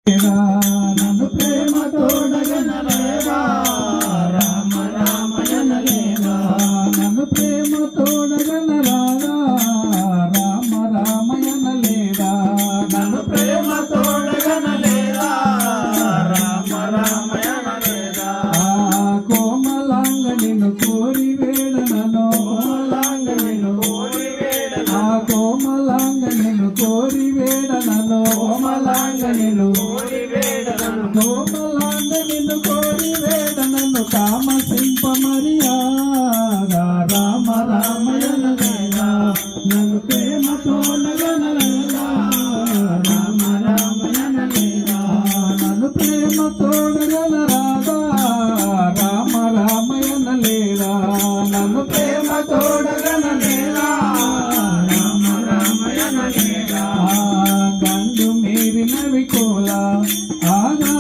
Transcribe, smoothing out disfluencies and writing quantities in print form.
నన్ను ప్రేమ తోడగనలేదా రామ రామయనలేదా నన్ను ప్రేమ తోడగనరాదా రామ రామయనలేదా నన్ను ప్రేమ తోడగనలేదా రామ రామయనలేదా కోమలాంగ నిన్ను కోరి వేడనను కోమలాంగ నిన్ను కోరి వేడన కోమలాంగ నిన్ను కోరి వేడనను కోమలాంగ నిన్ను కోమలాంగ నిన్ను కోరి వేడనను కామసింప మరియాగా రామ రామయనలేదా నన్ను ప్రేమ తోడగనలేదా రామ రామయనలేదా నన్ను ప్రేమ తోడగనరాదా రామ రామయనలేదా నన్ను ప్రేమ తోడగనలేదా రామ రామయనలేదా గండు మీరినవి కోలా ఆగా